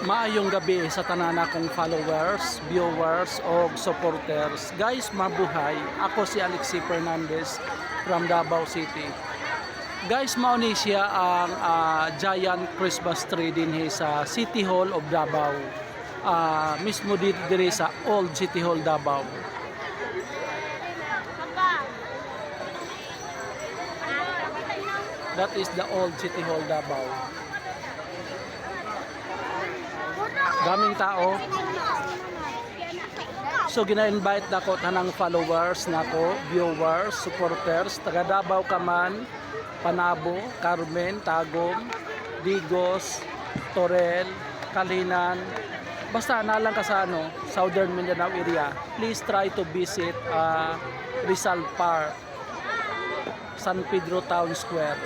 Maayong gabi sa tanan akong followers, viewers o supporters. Guys, mabuhay. Ako si Alexi Fernandez from Davao City. Guys, mao ni siya ang giant Christmas tree din sa City Hall of Davao. Mismo dito sa Old City Hall Davao. That is the Old City Hall Davao. Daming tao. So gina-invite nako tanang followers nako, viewers, supporters, taga Davao ka man, Panabo, Carmen, Tagum, Digos, Torel, Kalinan. Basta nalang ka sa Southern Mindanao area. Please try to visit Rizal Park, San Pedro Town Square.